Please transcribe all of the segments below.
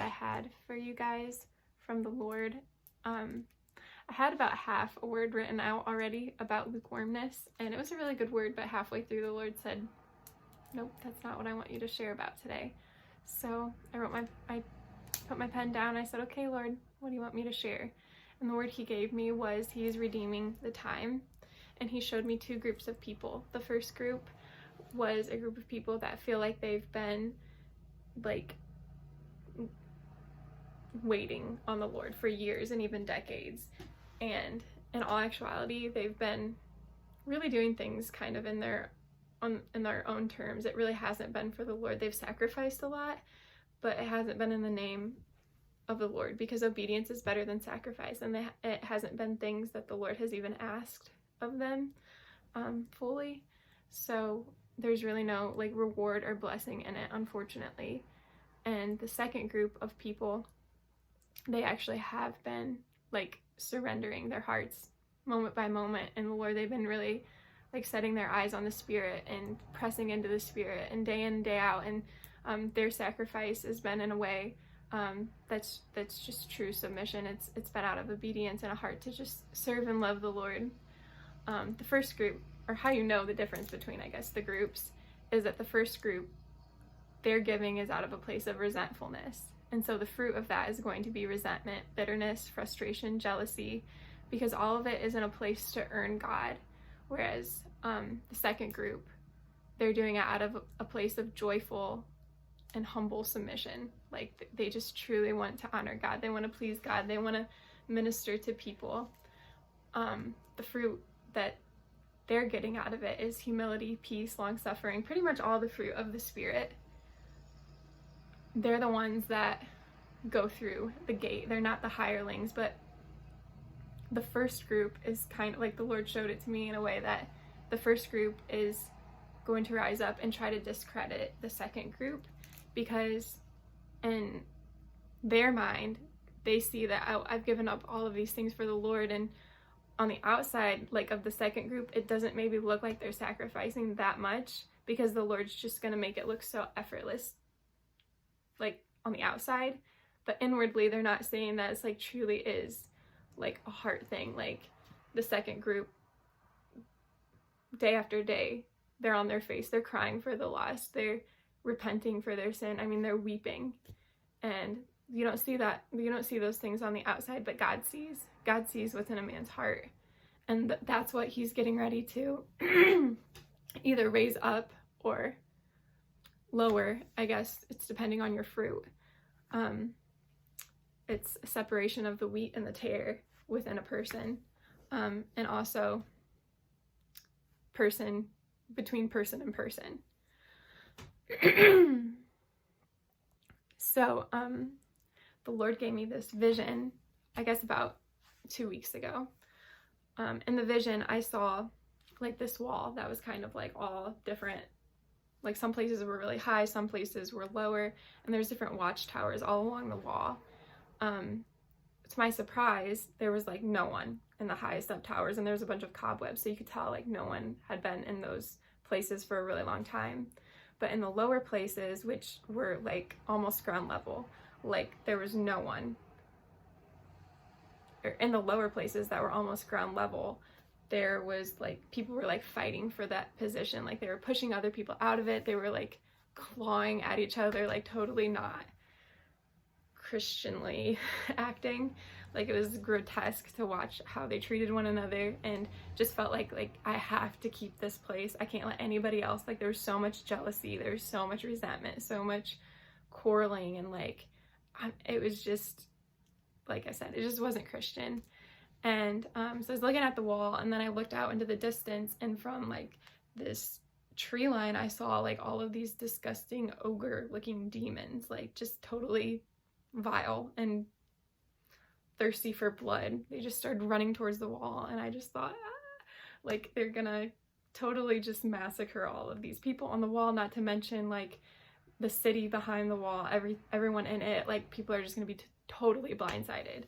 I had for you guys from the Lord. I had about half a word written out already about lukewarmness, and it was a really good word, but halfway through the Lord said, nope, that's not what I want you to share about today. So I put my pen down. I said, okay, Lord, what do you want me to share? And the word he gave me was he is redeeming the time. And he showed me two groups of people. The first group was a group of people that feel like they've been like waiting on the Lord for years and even decades. And in all actuality, they've been really doing things kind of in their own terms. It really hasn't been for the Lord. They've sacrificed a lot, but it hasn't been in the name of the Lord, because obedience is better than sacrifice, and it hasn't been things that the Lord has even asked of them fully. So there's really no like reward or blessing in it, unfortunately. And the second group of people, they actually have been like surrendering their hearts moment by moment in the Lord. They've been really like setting their eyes on the Spirit and pressing into the Spirit, and day in and day out, and their sacrifice has been in a way that's just true submission. It's been out of obedience and a heart to just serve and love the Lord. The first group, or how you know the difference between, I guess, the groups, is that the first group, their giving is out of a place of resentfulness. And so the fruit of that is going to be resentment, bitterness, frustration, jealousy, because all of it is in a place to earn God. Whereas the second group, they're doing it out of a place of joyful and humble submission. Like they just truly want to honor God. They want to please God. They want to minister to people. The fruit that they're getting out of it is humility, peace, long-suffering, pretty much all the fruit of the Spirit. They're the ones that go through the gate. They're not the hirelings, but the first group is kind of like, the Lord showed it to me in a way that the first group is going to rise up and try to discredit the second group, because in their mind, they see that I've given up all of these things for the Lord, and on the outside, like of the second group, it doesn't maybe look like they're sacrificing that much, because the Lord's just going to make it look so effortless, like on the outside, but inwardly they're not saying that it's like truly is like a heart thing. Like the second group, day after day, they're on their face, they're crying for the lost, they're repenting for their sin. I mean, they're weeping, and you don't see those things on the outside, but God sees what's in a man's heart, and that's what he's getting ready to either raise up or lower. I guess it's depending on your fruit. It's a separation of the wheat and the tare within a person, and also between person and person. So the Lord gave me this vision, I guess about 2 weeks ago. In the vision, I saw like this wall that was kind of like all different. Like some places were really high, some places were lower, and there's different watchtowers all along the wall. To my surprise, there was like no one in the highest up towers, and there was a bunch of cobwebs, so you could tell like no one had been in those places for a really long time. But in the lower places, which were like almost ground level, like there was no one. Or in the lower places that were almost ground level, there was like, people were like fighting for that position. Like they were pushing other people out of it. They were like clawing at each other, like totally not Christianly acting. Like it was grotesque to watch how they treated one another, and just felt like I have to keep this place. I can't let anybody else, like there was so much jealousy, there was so much resentment, so much quarreling, and like it was just, like I said, it just wasn't Christian. And so I was looking at the wall, and then I looked out into the distance, and from like this tree line I saw like all of these disgusting ogre looking demons, like just totally vile and thirsty for blood. They just started running towards the wall, and I just thought, like they're gonna totally just massacre all of these people on the wall, not to mention like the city behind the wall, everyone in it. Like people are just gonna be totally blindsided.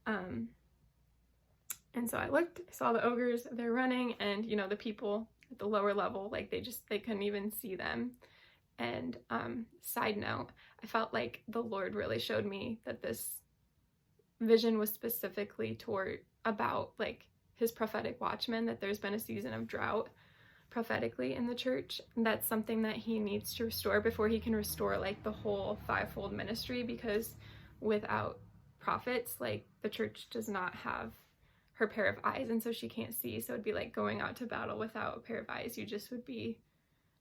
And so I looked, I saw the ogres, they're running, and you know, the people at the lower level, like they couldn't even see them. And side note, I felt like the Lord really showed me that this vision was specifically about like his prophetic watchmen, that there's been a season of drought prophetically in the church. And that's something that he needs to restore before he can restore like the whole fivefold ministry, because without prophets, like the church does not have her pair of eyes, and so she can't see. So it'd be like going out to battle without a pair of eyes. You just would be,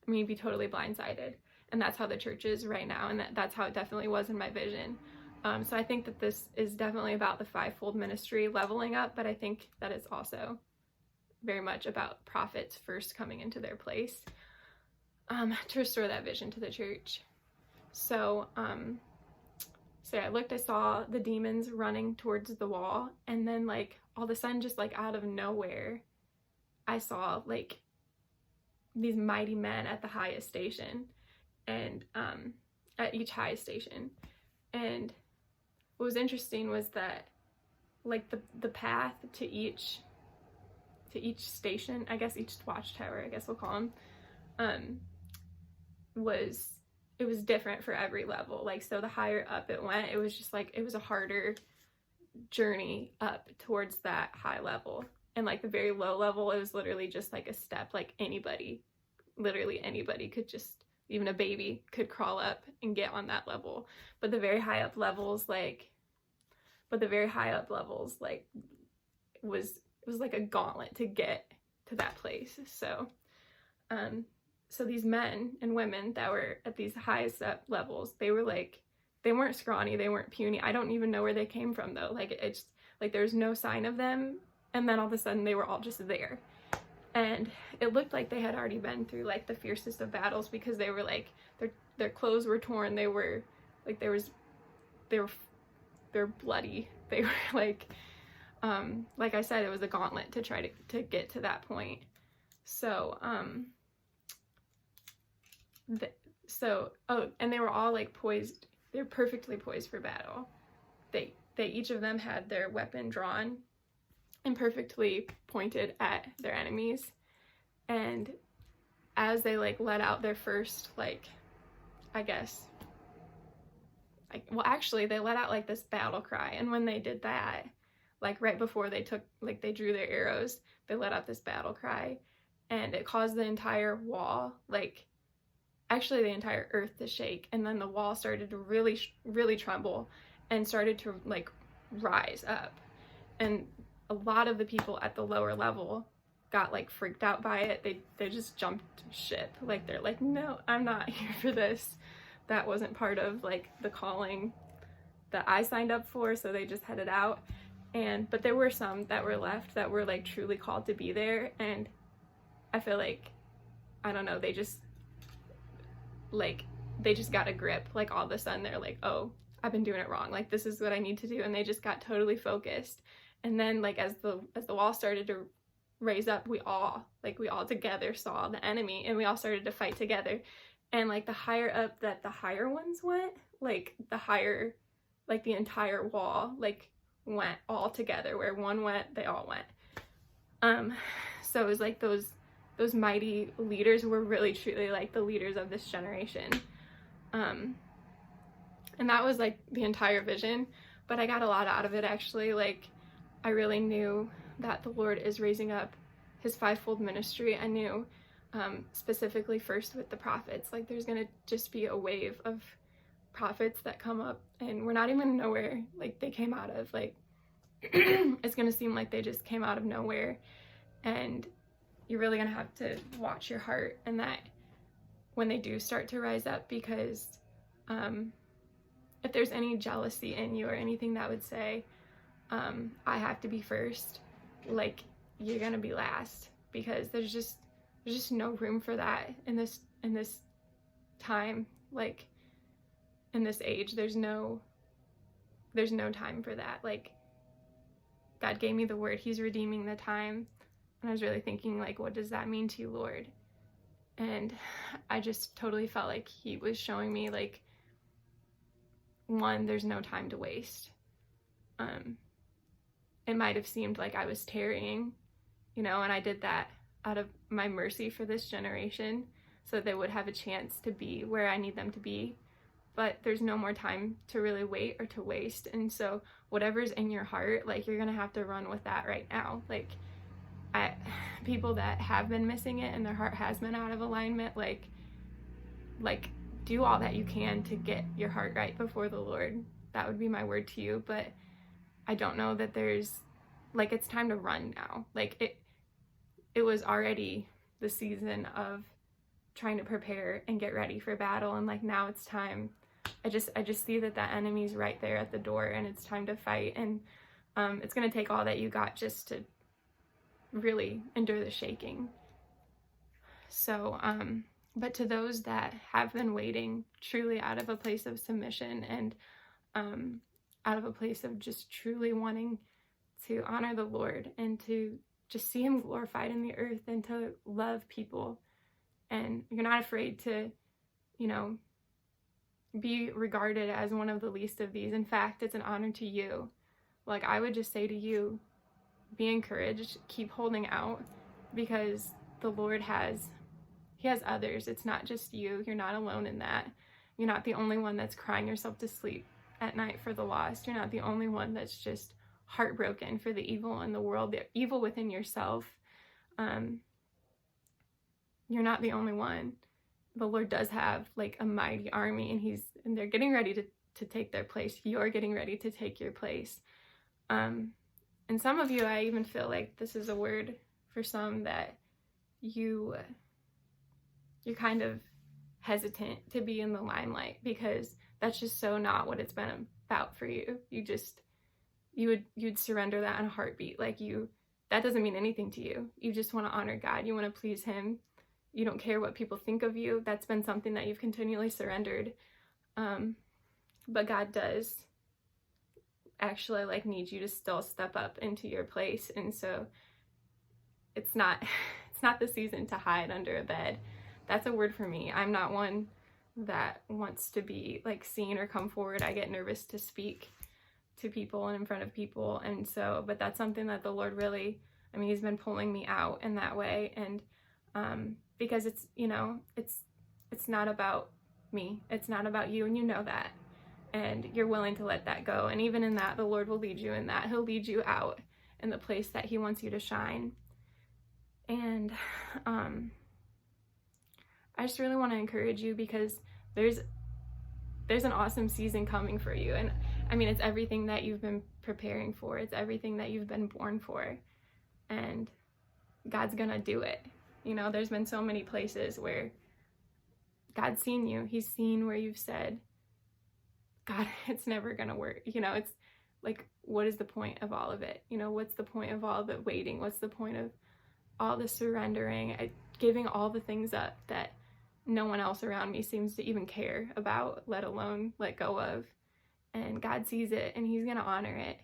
I mean, you'd be totally blindsided. And that's how the church is right now, and that's how it definitely was in my vision. So I think that this is definitely about the fivefold ministry leveling up, but I think that it's also very much about prophets first coming into their place to restore that vision to the church. So I looked, I saw the demons running towards the wall, and then like all of a sudden, just like out of nowhere, I saw like these mighty men at the highest station, and at each highest station. And what was interesting was that like the path to each station, I guess each watchtower, I guess we'll call them, it was different for every level. Like, so the higher up it went, it was just like, it was a harder journey up towards that high level. And like the very low level, it was literally just like a step, like literally anybody could just, even a baby could crawl up and get on that level. But the very high up levels, like, it was like a gauntlet to get to that place. So these men and women that were at these highest up levels, they weren't scrawny, they weren't puny. I don't even know where they came from though. Like, it's like there's no sign of them, and then all of a sudden they were all just there. And it looked like they had already been through like the fiercest of battles, because they were like, their clothes were torn, they were bloody, they were like I said, it was a gauntlet to try to get to that point. So and they were all like poised, they're perfectly poised for battle. They each of them had their weapon drawn and perfectly pointed at their enemies. And as they like let out their first, like, I guess, like, well, actually they let out like this battle cry. And when they did that, like right before they drew their arrows, they let out this battle cry, and it caused the entire wall, like actually the entire earth, to shake. And then the wall started to really, really tremble and started to like rise up. And a lot of the people at the lower level got like freaked out by it. They just jumped ship. Like, they're like, no, I'm not here for this. That wasn't part of like the calling that I signed up for. So they just headed out. But there were some that were left that were like truly called to be there. And I feel like, I don't know, they just got a grip. Like, all of a sudden they're like, oh, I've been doing it wrong. Like, this is what I need to do. And they just got totally focused. And then like as the wall started to raise up, we all together saw the enemy, and we all started to fight together. And like the higher up that the higher ones went, like the higher, like the entire wall like went all together. Where one went, they all went. So it was like those mighty leaders were really truly like the leaders of this generation. And that was like the entire vision, but I got a lot out of it actually. Like, I really knew that the Lord is raising up his fivefold ministry. I knew specifically first with the prophets, like there's gonna just be a wave of prophets that come up, and we're not even gonna know where like they came out of. Like it's gonna seem like they just came out of nowhere, and you're really gonna have to watch your heart and that when they do start to rise up, because if there's any jealousy in you or anything that would say I have to be first, like, you're gonna be last, because there's just no room for that in this time. Like, in this age, there's no time for that. Like, God gave me the word, he's redeeming the time, and I was really thinking, like, what does that mean to you, Lord? And I just totally felt like he was showing me, like, one, there's no time to waste. It might have seemed like I was tarrying, and I did that out of my mercy for this generation. so they would have a chance to be where I need them to be. But there's no more time to really wait or to waste. And so whatever's in your heart, like, you're gonna have to run with that right now. Like, people that have been missing it and their heart has been out of alignment, like do all that you can to get your heart right before the Lord. That would be my word to you. But I don't know that there's, like, it's time to run now. Like, it was already the season of trying to prepare and get ready for battle, and like, now it's time. I just see that enemy's right there at the door, and it's time to fight. And it's gonna take all that you got just to really endure the shaking. So but to those that have been waiting truly out of a place of submission, and out of a place of just truly wanting to honor the Lord and to just see him glorified in the earth and to love people, and you're not afraid to, be regarded as one of the least of these. In fact, it's an honor to you. Like, I would just say to you, be encouraged, keep holding out, because the Lord he has others. It's not just you. You're not alone in that. You're not the only one that's crying yourself to sleep at night for the lost. You're not the only one that's just heartbroken for the evil in the world, the evil within yourself. You're not the only one. The Lord does have like a mighty army, and they're getting ready to take their place. You're getting ready to take your place. And some of you, I even feel like this is a word for some, that you're kind of hesitant to be in the limelight, because that's just so not what it's been about for you. You'd surrender that in a heartbeat. Like, that doesn't mean anything to you. You just want to honor God. You want to please him. You don't care what people think of you. That's been something that you've continually surrendered. But God does actually need you to still step up into your place. And so it's not the season to hide under a bed. That's a word for me. I'm not one that wants to be seen or come forward. I get nervous to speak to people and in front of people. And so, but that's something that the Lord really, he's been pulling me out in that way. And because it's not about me. It's not about you, and you know that. And you're willing to let that go. And even in that, the Lord will lead you in that. He'll lead you out in the place that he wants you to shine. And I just really want to encourage you, because there's an awesome season coming for you. And it's everything that you've been preparing for. It's everything that you've been born for. And God's gonna do it. There's been so many places where God's seen you. He's seen where you've said, God, it's never gonna work. It's like, what is the point of all of it? What's the point of all the waiting? What's the point of all the surrendering, giving all the things up that no one else around me seems to even care about, let alone let go of? And God sees it, and he's gonna honor it.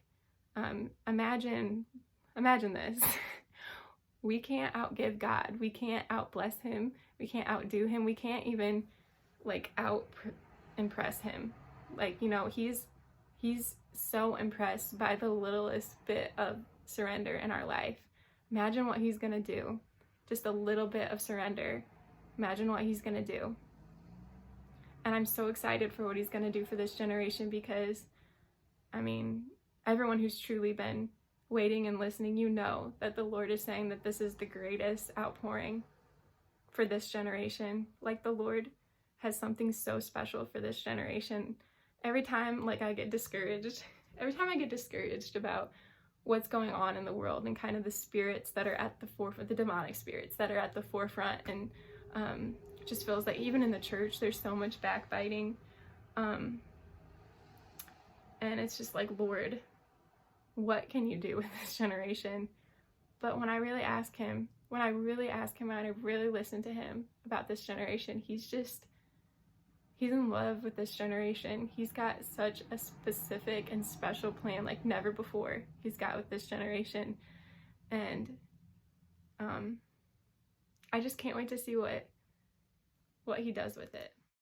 Imagine this. We can't outgive God. We can't outbless him. We can't outdo him. We can't even out impress him. He's so impressed by the littlest bit of surrender in our life. Imagine what he's gonna do. Just a little bit of surrender. Imagine what he's gonna do. And I'm so excited for what he's gonna do for this generation, because everyone who's truly been waiting and listening, that the Lord is saying that this is the greatest outpouring for this generation. The Lord has something so special for this generation. Every time I get discouraged about what's going on in the world, and kind of the spirits that are at the forefront, the demonic spirits that are at the forefront, and it just feels like even in the church there's so much backbiting, and it's just Lord, what can you do with this generation? But when I really ask him, and I really listen to him about this generation, he's in love with this generation. He's got such a specific and special plan like never before he's got with this generation. And I just can't wait to see what he does with it.